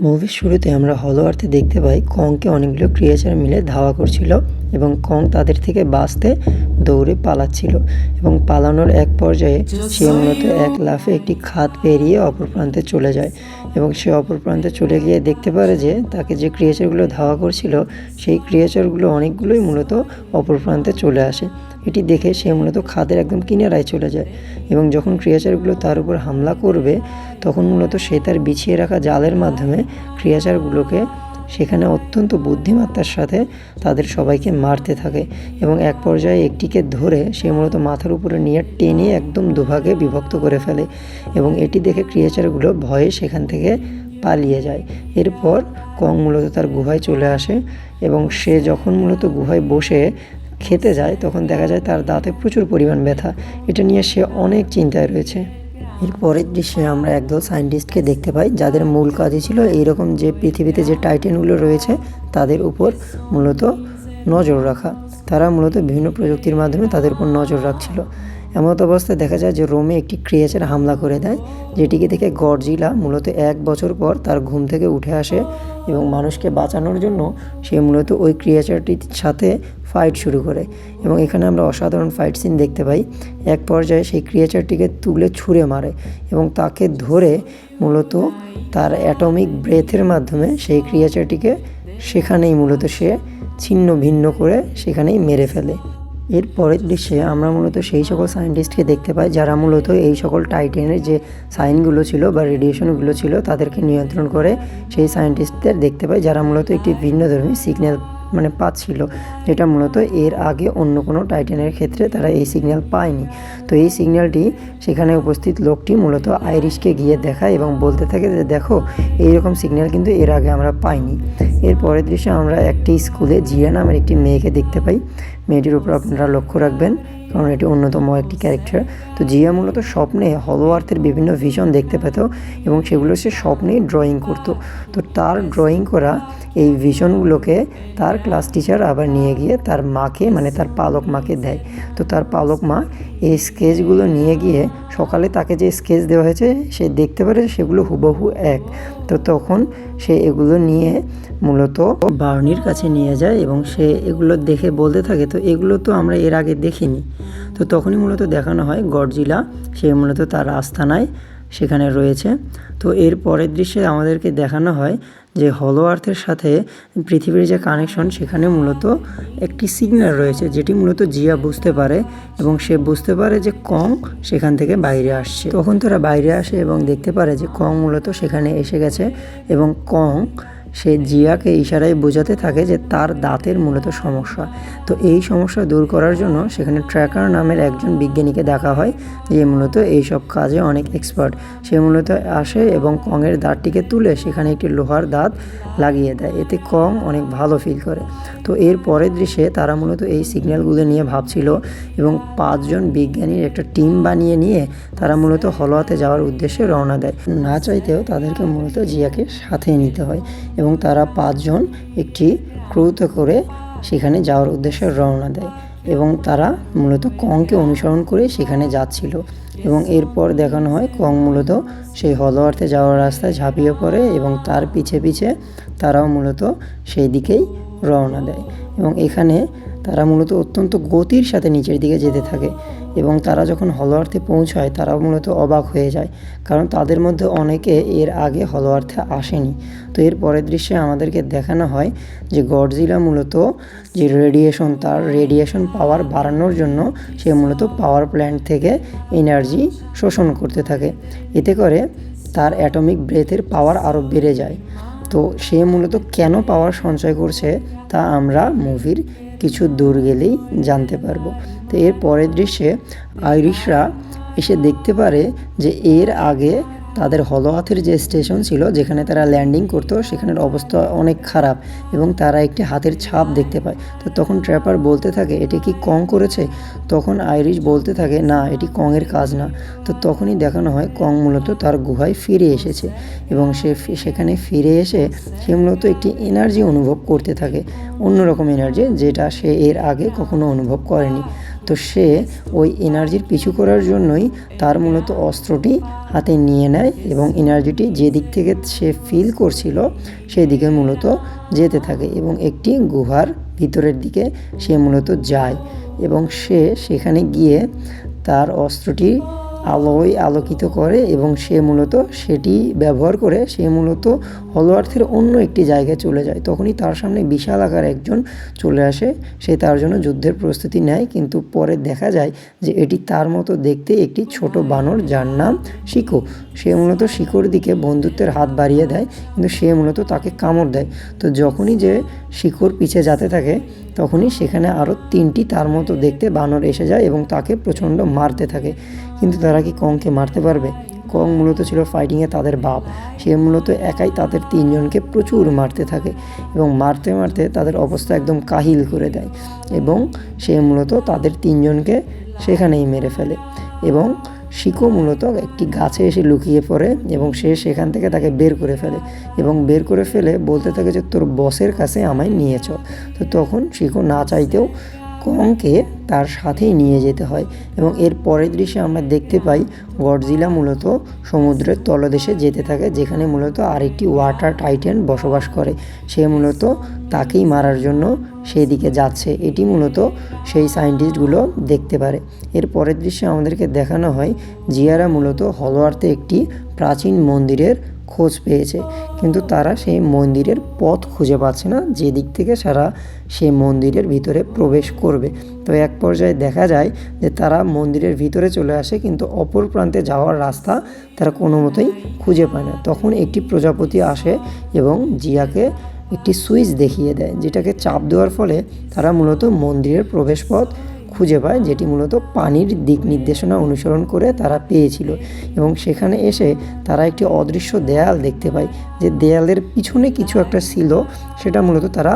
মুভির শুরুতে আমরা হলো আর্থে দেখতে পাই কংকে অনেকগুলো ক্রিয়েচার মিলে ধাওয়া করছিল এবং কং তাদের থেকে বাঁচতে দৌড়ে পালাচ্ছিল এবং পালানোর এক পর্যায়ে সে মূলত এক লাফে একটি খাত পেরিয়ে অপর প্রান্তে চলে যায় এবং সে অপর প্রান্তে চলে গিয়ে দেখতে পারে যে তাকে যে ক্রিয়েচারগুলো ধাওয়া করছিল সেই ক্রিয়েচারগুলো অনেকগুলোই মূলত অপর প্রান্তে চলে আসে। এটি দেখে সে মূলত খাদের একদম কিনারায় চলে যায় এবং যখন ক্রিয়েচারগুলো তার উপর হামলা করবে তখন মূলত সে তার বিছিয়ে রাখা জালের মাধ্যমে ক্রিয়েচারগুলোকে সেখানে অত্যন্ত বুদ্ধিমত্তার সাথে তাদের সবাইকে মারতে থাকে এবং এক পর্যায়ে একটিকে ধরে সে মূলত মাথার উপরে নিয়ে টেনে একদম দুভাগে বিভক্ত করে ফেলে এবং এটি দেখে ক্রিয়েচারগুলো ভয়ে সেখান থেকে পালিয়ে যায়। এরপর কং মূলত তার গুহায় চলে আসে এবং সে যখন মূলত গুহায় বসে খেতে যায় তখন দেখা যায় তার দাঁতে প্রচুর পরিমাণ ব্যথা। এটা নিয়ে সে অনেক চিন্তায় রয়েছে। এর পরের দৃশ্যে আমরা একদল সায়েন্টিস্টকে দেখতে পাই যাদের মূল কাজই ছিল এইরকম যে পৃথিবীতে যে টাইটানগুলো রয়েছে তাদের উপর মূলত নজর রাখা। তারা মূলত বিভিন্ন প্রযুক্তির মাধ্যমে তাদের উপর নজর রাখছিল। এমত অবস্থায় দেখা যায় যে রোমে একটি ক্রিয়েচার হামলা করে দেয়, যেটিকে দেখে গডজিলা মূলত 1 বছর পর তার ঘুম থেকে উঠে আসে এবং মানুষকে বাঁচানোর জন্য সে মূলত ওই ক্রিয়েচারটির সাথে ফাইট শুরু করে এবং এখানে আমরা অসাধারণ ফাইট সিন দেখতে পাই। এক পর্যায়ে সেই ক্রিয়েচারটিকে তুলে ছুঁড়ে মারে এবং তাকে ধরে মূলত তার অ্যাটমিক ব্রেথের মাধ্যমে সেই ক্রিয়েচারটিকে সেখানেই মূলত সে ছিন্ন ভিন্ন করে সেখানেই মেরে ফেলে। এর পরের দৃশ্যে আমরা মূলত সেই সকল সায়েন্টিস্টকে দেখতে পাই যারা মূলত এই সকল টাইটানের যে সাইনগুলো ছিল বা রেডিয়েশনগুলো ছিল তাদেরকে নিয়ন্ত্রণ করে। সেই সায়েন্টিস্টদের দেখতে পাই যারা মূলত একটি ভিন্নধর্মী সিগন্যাল পাচ্ছিল, যেটা মূলত এর আগে অন্য কোনো টাইটানের ক্ষেত্রে তারা এই সিগন্যাল পায়নি। তো এই সিগন্যালটি সেখানে উপস্থিত লোকটি মূলত আইরিশকে গিয়ে দেখায় এবং বলতে থাকে যে দেখো এইরকম সিগন্যাল কিন্তু এর আগে আমরা পাইনি। এর পরের দৃশ্যে আমরা একটি স্কুলে জিয়া নামের একটি মেয়েকে দেখতে পাই। মেয়েটির উপর আপনারা লক্ষ্য রাখবেন কারণ এটি অন্যতম একটি ক্যারেক্টার। তো জিয়া মূলত স্বপ্নে হলো আর্থের বিভিন্ন ভিশন দেখতে পেত এবং সেগুলো সে স্বপ্নেই ড্রয়িং করত। তো তার ড্রয়িং করা এই ভিশনগুলোকে তার ক্লাস টিচার আবার নিয়ে গিয়ে তার মাকে তার পালক মাকে দেয়। তো তার পালক মা এই স্কেচগুলো নিয়ে গিয়ে সকালে তাকে যে স্কেচ দেওয়া হয়েছে সে দেখতে পারে সেগুলো হুবহু এক। তো তখন সে এগুলো নিয়ে মূলত বার্নির কাছে নিয়ে যায় এবং সে এগুলো দেখে বলতে থাকে তো এগুলো তো আমরা এর আগে দেখিনি। তো তখনই মূলত দেখানো হয় গডজিলা সে মূলত তার আস্তানায় সেখানে রয়েছে। তো এর পরের দৃশ্যে আমাদেরকে দেখানো হয় যে হলো আর্থের সাথে পৃথিবীর যে কানেকশন সেখানে মূলত একটি সিগন্যাল রয়েছে যেটি মূলত জিয়া বুঝতে পারে এবং সে বুঝতে পারে যে কং সেখান থেকে বাইরে আসছে। তখন তারা বাইরে আসে এবং দেখতে পারে যে কং মূলত সেখানে এসে গেছে এবং কং সে জিয়াকে ইশারায় বোঝাতে থাকে যে তার দাঁতের মূলত সমস্যা। তো এই সমস্যা দূর করার জন্য সেখানে ট্র্যাকার নামের একজন বিজ্ঞানীকে ডাকা হয় যে মূলত এইসব কাজে অনেক এক্সপার্ট। সে মূলত আসে এবং কংয়ের দাঁতটিকে তুলে সেখানে একটি লোহার দাঁত লাগিয়ে দেয়, এতে কং অনেক ভালো ফিল করে। তো এর পরের দৃশ্যে তারা মূলত এই সিগন্যালগুলো নিয়ে ভাবছিল এবং 5 জন বিজ্ঞানীর একটা টিম বানিয়ে নিয়ে তারা মূলত হলোয়াতে যাওয়ার উদ্দেশ্যে রওনা দেয়। না চাইতেও তাদেরকে মূলত জিয়াকে সাথে নিতে হয় এবং তারা 5 জন একটি ক্রুতে করে সেখানে যাওয়ার উদ্দেশ্যে রওনা দেয় এবং তারা মূলত কংকে অনুসরণ করে সেখানে যাচ্ছিল এবং এরপর দেখানো হয় কং মূলত সেই হলো আর্থে যাওয়ার রাস্তায় ঝাঁপিয়ে পড়ে এবং তার পিছে পিছে তারাও মূলত সেই দিকেই রওনা দেয় এবং এখানে তারা মূলত অত্যন্ত গতির সাথে নিচের দিকে যেতে থাকে এবং তারা যখন হলো আর্থে পৌঁছায় তারাও মূলত অবাক হয়ে যায় কারণ তাদের মধ্যে অনেকে এর আগে হলো আর্থে আসেনি। তো এর পরের দৃশ্যে আমাদেরকে দেখানো হয় যে গডজিলা মূলত যে তার রেডিয়েশন পাওয়ার বাড়ানোর জন্য সে মূলত পাওয়ার প্ল্যান্ট থেকে এনার্জি শোষণ করতে থাকে। এতে করে তার অ্যাটমিক ব্রেথের পাওয়ার আরও বেড়ে যায়। তো সে মূলত কেন পাওয়ার সঞ্চয় করছে তা আমরা মুভির কিছু দূর গেলেই জানতে পারবো। তো এর পরের দৃশ্যে আইরিশরা এসে দেখতে পারে যে এর আগে তাদের হলো আর্থের যে স্টেশন ছিল যেখানে তারা ল্যান্ডিং করতো সেখানের অবস্থা অনেক খারাপ এবং তারা একটি হাতের ছাপ দেখতে পায়। তো তখন ট্র্যাপার বলতে থাকে এটি কি কং করেছে? তখন আইরিশ বলতে থাকে না, এটি কংয়ের কাজ না। তো তখনই দেখানো হয় কং মূলত তার গুহায় ফিরে এসেছে এবং সে সেখানে ফিরে এসে সে মূলত একটি এনার্জি অনুভব করতে থাকে, অন্যরকম এনার্জি যেটা সে এর আগে কখনো অনুভব করেনি। তো সে ওই এনার্জির পিছু করার জন্যই তার মূলত অস্ত্রটি হাতে নিয়ে নেয় এবং এনার্জিটি যে দিক থেকে সে ফিল করছিল সেই দিকে মূলত যেতে থাকে এবং একটি গুহার ভিতরের দিকে সে মূলত যায় এবং সে সেখানে গিয়ে তার অস্ত্রটি আলোয় আলোকিত করে এবং সে মূলত সেটি ব্যবহার করে সে মূলত হলো আর্থের অন্য একটি জায়গায় চলে যায়। তখনই তার সামনে বিশাল আকার একজন চলে আসে, সে তার জন্য যুদ্ধের প্রস্তুতি নেয়, কিন্তু পরে দেখা যায় যে এটি তার মতো দেখতে একটি ছোট বানর যার নাম শিকো। সে মূলত শিকোর দিকে বন্ধুত্বের হাত বাড়িয়ে দেয়, কিন্তু সে মূলত তাকে কামড় দেয়। তো যখনই যে শিকোর পিছে যেতে থাকে তখনই সেখানে আরও 3টি তার মতো দেখতে বানর এসে যায় এবং তাকে প্রচণ্ড মারতে থাকে। কিন্তু তারা কি কংকে মারতে পারবে? কং মূলত ছিল ফাইটিংয়ে তাদের বাপ, সে মূলত একাই তাদের 3জনকে প্রচুর মারতে থাকে এবং মারতে মারতে তাদের অবস্থা একদম কাহিল করে দেয় এবং সে মূলত তাদের 3জনকে সেখানেই মেরে ফেলে এবং শিকো মূলত একটি গাছে এসে লুকিয়ে পড়ে এবং সে সেখান থেকে তাকে বের করে ফেলে এবং বের করে ফেলে বলতে থাকে যে তোর বসের কাছে আমায় নিয়ে চল। তো তখন শিকো না চাইতেও কংকে তার সাথেই নিয়ে যেতে হয় এবং এর পরের দৃশ্যে আমরা দেখতে পাই গডজিলা মূলত সমুদ্রের তলদেশে যেতে থাকে, যেখানে মূলত আরেকটি ওয়াটার টাইটান বসবাস করে। সে মূলত তাকেই মারার জন্য সেই দিকে যাচ্ছে। এটি মূলত সেই সায়েন্টিস্টগুলো দেখতে পারে। এর পরের দৃশ্যে আমাদেরকে দেখানো হয় জিয়ারা মূলত হলো আর্থে একটি প্রাচীন মন্দিরের খোঁজ পেয়েছে, কিন্তু তারা সেই মন্দিরের পথ খুঁজে পাচ্ছে না যে দিক থেকে সারা সেই মন্দিরের ভিতরে প্রবেশ করবে। তো এক পর্যায়ে দেখা যায় যে তারা মন্দিরের ভিতরে চলে আসে, কিন্তু অপর প্রান্তে যাওয়ার রাস্তা তারা কোনো মতেই খুঁজে পায় না। তখন একটি প্রজাপতি আসে এবং জিয়াকে একটি সুইচ দেখিয়ে দেয়, যেটাকে চাপ দেওয়ার ফলে তারা মূলত মন্দিরের প্রবেশপথ খুঁজে পায়, যেটি মূলত পানির দিক নির্দেশনা অনুসরণ করে তারা পেয়েছিল। এবং সেখানে এসে তারা একটি অদৃশ্য দেয়াল দেখতে পায়, যে দেয়ালের পিছনে কিছু একটা ছিল, সেটা মূলত তারা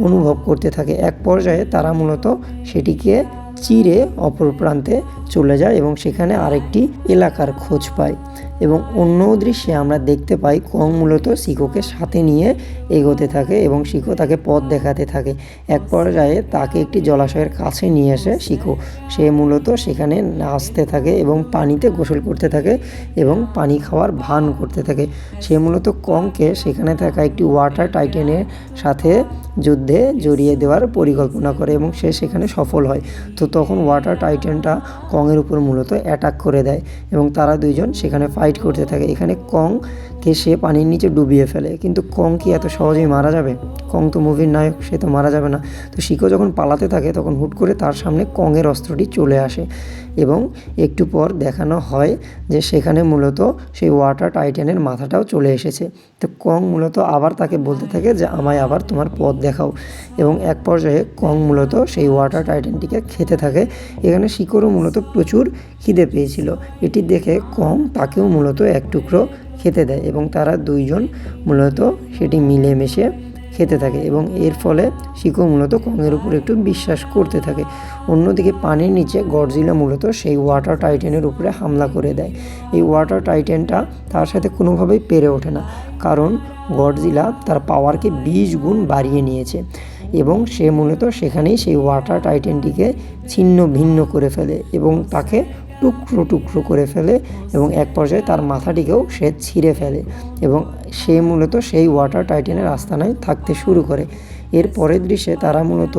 অনুভব করতে থাকে। এক পর্যায়ে তারা মূলত সেটিকে চিরে অপর প্রান্তে চলে যায় এবং সেখানে আরেকটি এলাকার খোঁজ পায়। এবং অন্য দৃশ্যে আমরা দেখতে পাই কং মূলত শিকোকে সাথে নিয়ে এগোতে থাকে এবং শিকো তাকে পথ দেখাতে থাকে। এক পর্যায়ে তাকে একটি জলাশয়ের কাছে নিয়ে আসে শিকো। সে মূলত সেখানে নাচতে থাকে এবং পানিতে গোসল করতে থাকে এবং পানি খাওয়ার ভান করতে থাকে। সে মূলত কংকে সেখানে থাকা একটি ওয়াটার টাইটানের সাথে যুদ্ধে জড়িয়ে দেওয়ার পরিকল্পনা করে এবং সে সেখানে সফল হয়। তো তখন ওয়াটার টাইটানটা কংয়ের উপর মূলত অ্যাটাক করে দেয় এবং তারা দুইজন সেখানে ফাইট করতে থাকে। এখানে কংকে সে পানির নিচে ডুবিয়ে ফেলে, কিন্তু কং কি এত সহজেই মারা যাবে? কং তো মুভির নায়ক, সে তো মারা যাবে না। তো শিকো যখন পালাতে থাকে তখন হুট করে তার সামনে কংয়ের অস্ত্রটি চলে আসে এবং একটু পর দেখানো হয় যে সেখানে মূলত সেই ওয়াটার টাইটানের মাথাটাও চলে এসেছে। তো কং মূলত আবার তাকে বলতে থাকে যে আমায় আবার তোমার পথ দেখাও এবং এক পর্যায়ে কং মূলত সেই ওয়াটার টাইটানটিকে খেতে থাকে। এখানে শিকোরও মূলত প্রচুর খিদে পেয়েছিল, এটি দেখে কং তাকেও মূলত এক টুকরো খেতে দেয় এবং তারা দুইজন মূলত সেটি মিলেমিশে খেতে থাকে এবং এর ফলে শিকো মূলত কংয়ের উপর একটু বিশ্বাস করতে থাকে। অন্যদিকে পানির নিচে গডজিলা মূলত সেই ওয়াটার টাইটানের উপরে হামলা করে দেয়। এই ওয়াটার টাইটানটা তার সাথে কোনোভাবেই পেরে ওঠে না, কারণ গডজিলা তার পাওয়ারকে 20 গুণ বাড়িয়ে নিয়েছে এবং সে মূলত সেখানেই সেই ওয়াটার টাইটানটিকে ছিন্ন ভিন্ন করে ফেলে এবং তাকে টুকরো টুকরো করে ফেলে এবং এক পর্যায়ে তার মাথাটিকেও সে ছিঁড়ে ফেলে এবং সে মূলত সেই ওয়াটার টাইটানের আস্তানায় থাকতে শুরু করে। এর পরের দৃশ্যে তারা মূলত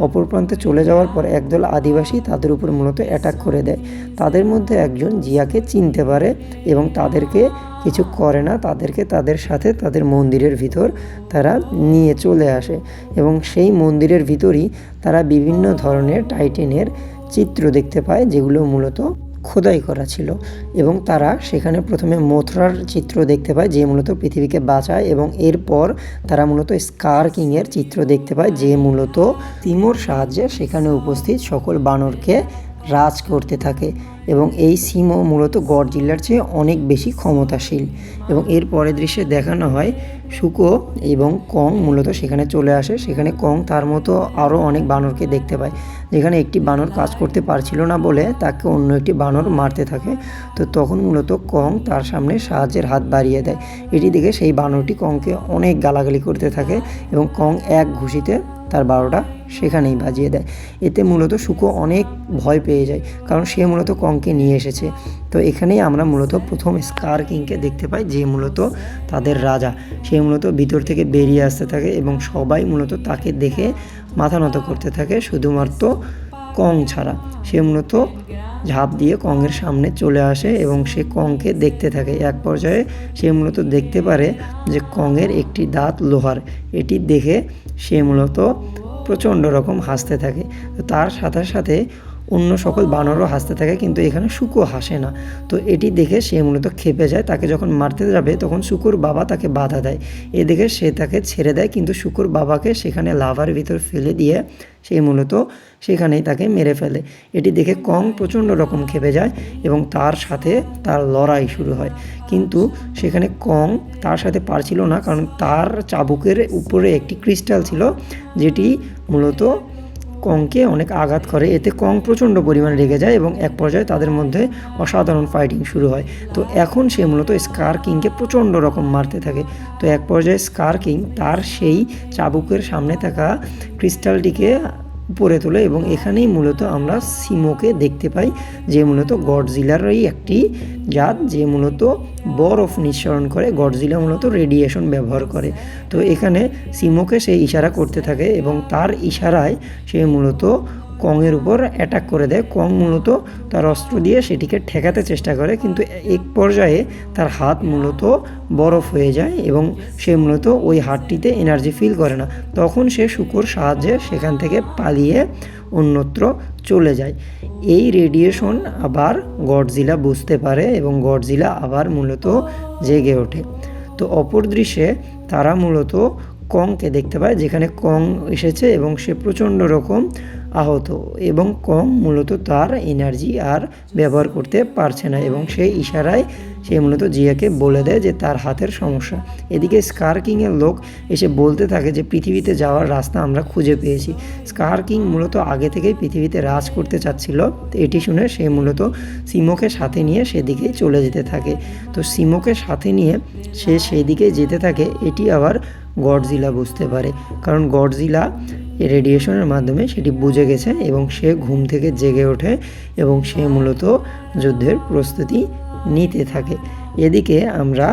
অপর প্রান্তে চলে যাওয়ার পর একদল আদিবাসী তাদের উপর মূলত অ্যাটাক করে দেয়। তাদের মধ্যে একজন জিয়াকে চিনতে পারে এবং তাদেরকে কিছু করে না, তাদেরকে তাদের সাথে তাদের মন্দিরের ভিতর তারা নিয়ে চলে আসে এবং সেই মন্দিরের ভিতরই তারা বিভিন্ন ধরনের টাইটানের চিত্র দেখতে পায়, যেগুলো মূলত খোদাই করা ছিল এবং তারা সেখানে প্রথমে মথুরার চিত্র দেখতে পায়, যে মূলত পৃথিবীকে বাঁচায় এবং এরপর তারা মূলত স্কার কিংয়ের চিত্র দেখতে পায়, যে মূলত তিমোর সাহায্যে সেখানে উপস্থিত সকল বানরকে রাজ করতে থাকে এবং এই সিমো মূলত গডজিলার চেয়ে অনেক বেশি ক্ষমতাশীল। এবং এর পরের দৃশ্যে দেখানো হয় শুকো এবং কং মূলত সেখানে চলে আসে। সেখানে কং তার মতো আরও অনেক বানরকে দেখতে পায়, যেখানে একটি বানর কাজ করতে পারছিল না বলে তাকে অন্য একটি বানর মারতে থাকে। তো তখন মূলত কং তার সামনে সাহায্যের হাত বাড়িয়ে দেয়। এটি দেখে সেই বানরটি কংকে অনেক গালাগালি করতে থাকে এবং কং এক ঘুষিতে তার 12টা সেখানেই বাজিয়ে দেয়। এতে মূলত শুকো অনেক ভয় পেয়ে যায়, কারণ সে মূলত কংকে নিয়ে এসেছে। তো এখানেই আমরা মূলত প্রথম স্কার কিংকে দেখতে পাই, যে মূলত তাদের রাজা। সে মূলত ভিতর থেকে বেরিয়ে আসতে থাকে এবং সবাই মূলত তাকে দেখে মাথা নত করতে থাকে, শুধুমাত্র কং ছাড়া। সে মূলত ঝাঁপ দিয়ে কংয়ের সামনে চলে আসে এবং সে কংকে দেখতে থাকে। এক পর্যায়ে সে মূলত দেখতে পারে যে কংয়ের একটি দাঁত লোহার। এটি দেখে সে মূলত প্রচণ্ড রকম হাসতে থাকে। তো তার সাথে সাথে অন্য সকল বানরও হাসতে থাকে, কিন্তু এখানে শুকো হাসে না। তো এটি দেখে সে মূলত ক্ষেপে যায়। তাকে যখন মারতে যাবে তখন শুকুর বাবা তাকে বাধা দেয়। এ দেখে সে তাকে ছেড়ে দেয়, কিন্তু শুকুর বাবাকে সেখানে লাভার ভিতর ফেলে দিয়ে সে মূলত সেখানেই তাকে মেরে ফেলে। এটি দেখে কং প্রচণ্ড রকম ক্ষেপে যায় এবং তার সাথে তার লড়াই শুরু হয়। কিন্তু সেখানে কং তার সাথে পারছিল না, কারণ তার চাবুকের উপরে একটি ক্রিস্টাল ছিল, যেটি মূলত কংকে অনেক আঘাত করে। এতে কং প্রচণ্ড পরিমাণে রেগে যায় এবং এক পর্যায়ে তাদের মধ্যে অসাধারণ ফাইটিং শুরু হয়। তো এখন সে মূলত স্কার কিংকে প্রচণ্ড রকম মারতে থাকে। তো এক পর্যায়ে স্কার কিং তার সেই চাবুকের সামনে থাকা ক্রিস্টালটিকে উপরে তোলে এবং এখানেই মূলত আমরা সিমোকে দেখতে পাই, যে মূলত গডজিলারই একটি জাত, যে মূলত বরফ নিঃসরণ করে। গডজিলা মূলত রেডিয়েশন ব্যবহার করে। তো এখানে সিমোকে সে ইশারা করতে থাকে এবং তার ইশারায় সে মূলত কংয়ের উপর অ্যাটাক করে দেয়। কং মূলত তার অস্ত্র দিয়ে সেটিকে ঠেকাতে চেষ্টা করে, কিন্তু এক পর্যায়ে তার হাত মূলত বরফ হয়ে যায় এবং সে মূলত ওই হাতটিতে এনার্জি ফিল করে না। তখন সে শুকোর সাহায্যে সেখান থেকে পালিয়ে অন্যত্র চলে যায়। এই রেডিয়েশন আবার গডজিলা বুঝতে পারে এবং গডজিলা আবার মূলত জেগে ওঠে। তো অপর দৃশ্যে তারা মূলত কংকে দেখতে পায়, যেখানে কং এসেছে এবং সে প্রচণ্ড রকম আহত এবং কং মূলত তার এনার্জি আর ব্যবহার করতে পারছে না এবং সেই ইশারায় সে মূলত জিয়াকে বলে দেয় যে তার হাতের সমস্যা। এদিকে স্কার কিংয়ের লোক এসে বলতে থাকে যে পৃথিবীতে যাওয়ার রাস্তা আমরা খুঁজে পেয়েছি। স্কার কিং মূলত আগে থেকেই পৃথিবীতে রাজ করতে চাচ্ছিল। এটি শুনে সে মূলত সিমোকে সাথে নিয়ে সেদিকেই চলে যেতে থাকে। তো সিমোকে সাথে নিয়ে সে সেদিকে যেতে থাকে। এটি আবার গডজিলা বুঝতে পারে, কারণ গডজিলা রেডিয়েশনের মাধ্যমে সেটি বুঝে গেছে এবং সে ঘুম থেকে জেগে ওঠে এবং সে মূলত যুদ্ধের প্রস্তুতি নিতে থাকে। এদিকে আমরা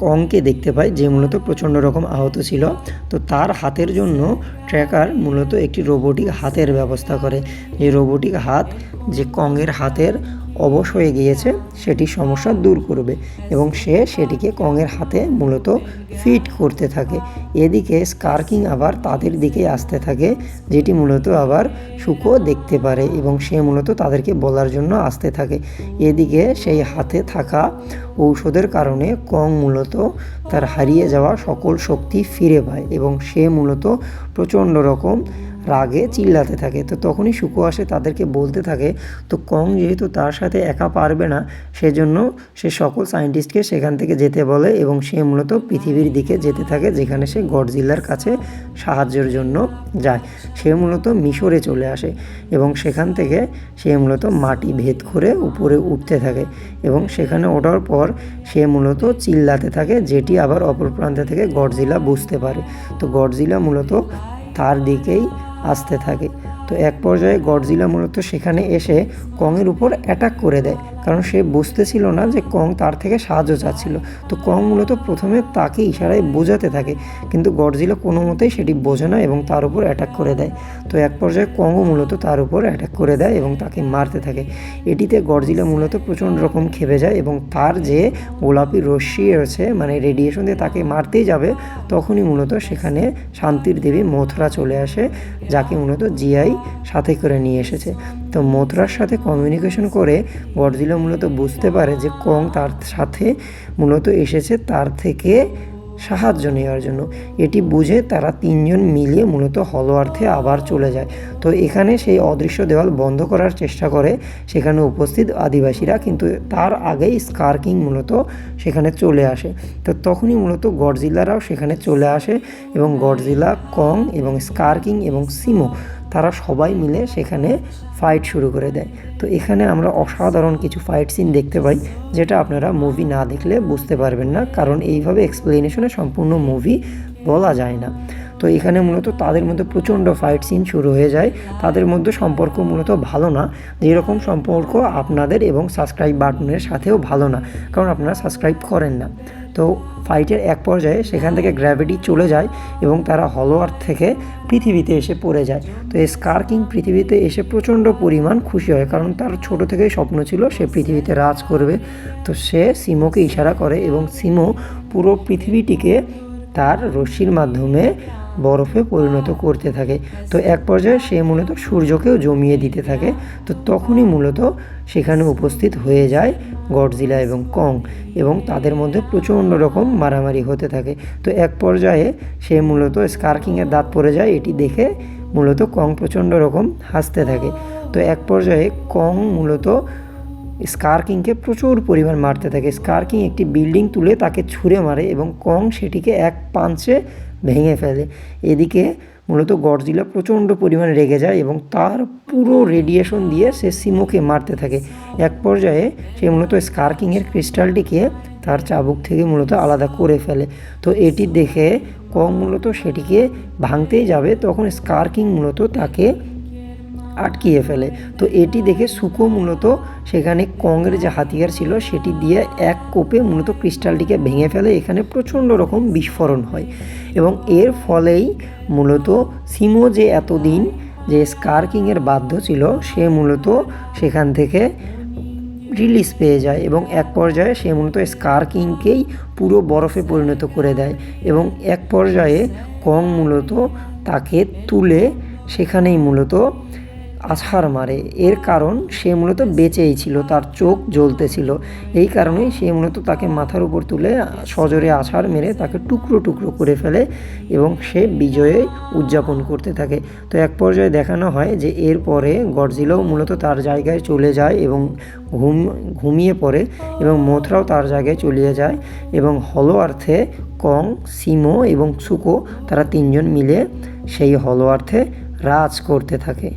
কংকে দেখতে পাই, যে মূলত প্রচণ্ড রকম আহত ছিল। তো তার হাতের জন্য ট্র্যাকার মূলত একটি রোবোটিক হাতের ব্যবস্থা করে, যে রোবোটিক হাত যে কংয়ের হাতের অবশ হয়ে গিয়েছে সেটি সমস্যা দূর করবে এবং সে সেটিকে কংয়ের হাতে মূলত ফিট করতে থাকে। এদিকে স্কার কিং আবার তাদের দিকে আসতে থাকে, যেটি মূলত আবার শুকো দেখতে পারে এবং সে মূলত তাদেরকে বলার জন্য আসতে থাকে। এদিকে সেই হাতে থাকা ঔষধের কারণে কং মূলত তার হারিয়ে যাওয়া সকল শক্তি ফিরে পায় এবং সে মূলত প্রচণ্ড রকম রাগে চিল্লাতে থাকে। তো তখনই শুকো আসে তাদেরকে বলতে থাকে। তো কং যেহেতু তার সাথে একা পারবে না, সেজন্য সে সকল সায়েন্টিস্টকে সেখান থেকে যেতে বলে এবং সে মূলত পৃথিবীর দিকে যেতে থাকে, যেখানে সে গডজিলার কাছে সাহায্যের জন্য যায়। সে মূলত মিশরে চলে আসে এবং সেখান থেকে সে মূলত মাটি ভেদ করে উপরে উঠতে থাকে এবং সেখানে ওঠার পর সে মূলত চিল্লাতে থাকে, যেটি আবার অপর প্রান্ত থেকে গডজিলা বুঝতে পারে। তো গডজিলা মূলত তার দিকেই আসতে থাকে। তো এক পর্যায়ে গডজিলা মূলত সেখানে এসে কংয়ের উপর অ্যাটাক করে দেয়, কারণ সে বুঝতেছিল না যে কং তার থেকে সাহায্য চাচ্ছিল। তো কং মূলত প্রথমে তাকে ইশারায় বোঝাতে থাকে, কিন্তু গডজিলা কোনো মতেই সেটি বোঝে না এবং তার উপর অ্যাটাক করে দেয়। তো এক পর্যায়ে কংও মূলত তার উপর অ্যাটাক করে দেয় এবং তাকে মারতে থাকে। এটিতে গডজিলা মূলত প্রচণ্ড রকম খেপে যায় এবং তার যে গোলাপি রশ্মি রয়েছে, মানে রেডিয়েশন দিয়ে তাকে মারতেই যাবে, তখনই মূলত সেখানে শান্তির দেবী মথুরা চলে আসে, যাকে মূলত জিয়াই সাথে করে নিয়ে এসেছে। তো মথুরার সাথে কমিউনিকেশন করে গডজিলা মূলত বুঝতে পারে যে কং তার সাথে মূলত এসেছে তার থেকে সাহায্য নেওয়ার জন্য। এটি বুঝে তারা তিনজন মিলিয়ে মূলত হলো আর্থে আবার চলে যায়। তো এখানে সেই অদৃশ্য দেওয়াল বন্ধ করার চেষ্টা করে সেখানে উপস্থিত আদিবাসীরা, কিন্তু তার আগেই স্কার কিং মূলত সেখানে চলে আসে। তো তখনই মূলত গডজিলারাও সেখানে চলে আসে এবং গডজিলা, কং এবং স্কার কিং এবং সিমো তারা সবাই মিলে সেখানে ফাইট শুরু করে দেয়। তো এখানে আমরা অসাধারণ কিছু ফাইট সিন দেখতে পাই, যেটা আপনারা মুভি না দেখলে বুঝতে পারবেন না, কারণ এইভাবে এক্সপ্লেনেশনে সম্পূর্ণ মুভি বলা যায় না। তো এখানে মূলত তাদের মধ্যে প্রচণ্ড ফাইট সিন শুরু হয়ে যায়। তাদের মধ্যে সম্পর্ক মূলত ভালো না, যেরকম সম্পর্ক আপনাদের এবং সাবস্ক্রাইব বাটনের সাথেও ভালো না, কারণ আপনারা সাবস্ক্রাইব করেন না। তো ফাইটের এক পর্যায়ে সেখান থেকে গ্র্যাভিটি চলে যায় এবং তারা হলো আর্থ থেকে পৃথিবীতে এসে পড়ে যায়। তো স্কার কিং পৃথিবীতে এসে প্রচণ্ড পরিমাণ খুশি হয়, কারণ তার ছোট থেকেই স্বপ্ন ছিল সে পৃথিবীতে রাজ করবে। তো সে সিমোকে ইশারা করে এবং সিমো পুরো পৃথিবীটিকে তার রশ্মির মাধ্যমে বরফে পরিণত করতে থাকে। তো এক পর্যায়ে সে মূলত সূর্যকেও জমিয়ে দিতে থাকে। তো তখনই মূলত সেখানে উপস্থিত হয়ে যায় গডজিলা এবং কং, এবং তাদের মধ্যে প্রচণ্ড রকম মারামারি হতে থাকে। তো এক পর্যায়ে সে মূলত স্কার কিংয়ের দাঁত পড়ে যায়, এটি দেখে মূলত কং প্রচণ্ড রকম হাসতে থাকে। তো এক পর্যায়ে কং মূলত স্কার কিংকে প্রচুর পরিমাণ মারতে থাকে। স্কার কিং একটি বিল্ডিং তুলে তাকে ছুঁড়ে মারে এবং কং সেটিকে এক পাঞ্চে ভেঙে ফেলে। এদিকে মূলত গডজিলা প্রচণ্ড পরিমাণে রেগে যায় এবং তার পুরো রেডিয়েশন দিয়ে সে সিমোকে মারতে থাকে। এক পর্যায়ে সে মূলত স্কার কিংয়ের ক্রিস্টালটিকে তার চাবুক থেকে মূলত আলাদা করে ফেলে। তো এটি দেখে কং মূলত সেটিকে ভাঙতেই যাবে, তখন স্কার কিং মূলত তাকে আটকিয়ে ফেলে। তো এটি দেখে সুকো মূলত সেখানে কংয়ের যে হাতিয়ার ছিল সেটি দিয়ে এক কোপে মূলত ক্রিস্টালটিকে ভেঙে ফেলে। এখানে প্রচণ্ড রকম বিস্ফোরণ হয় এবং এর ফলেই মূলত সিমো যে এতদিন যে স্কার কিংয়ের বাধ্য ছিল সে মূলত সেখান থেকে রিলিজ পেয়ে যায় এবং এক পর্যায়ে সে মূলত স্কার কিংকেই পুরো বরফে পরিণত করে দেয় এবং এক পর্যায়ে কং মূলত তাকে তুলে সেখানেই মূলত আছাড় মারে। এর কারণ সে মূলত বেঁচেই ছিল, তার চোখ জ্বলতেছিল, এই কারণেই সে মূলত তাকে মাথার উপর তুলে সজোরে আছাড় মেরে তাকে টুকরো টুকরো করে ফেলে এবং সে বিজয়ে উদযাপন করতে থাকে। তো এক পর্যায়ে দেখানো হয় যে এরপরে গডজিলাও মূলত তার জায়গায় চলে যায় এবং ঘুমিয়ে পড়ে এবং মোথরাও তার জায়গায় চলে যায় এবং হলো আর্থে কং, সিমো এবং সুকো তারা তিনজন মিলে সেই হলো আর্থে রাজ করতে থাকে।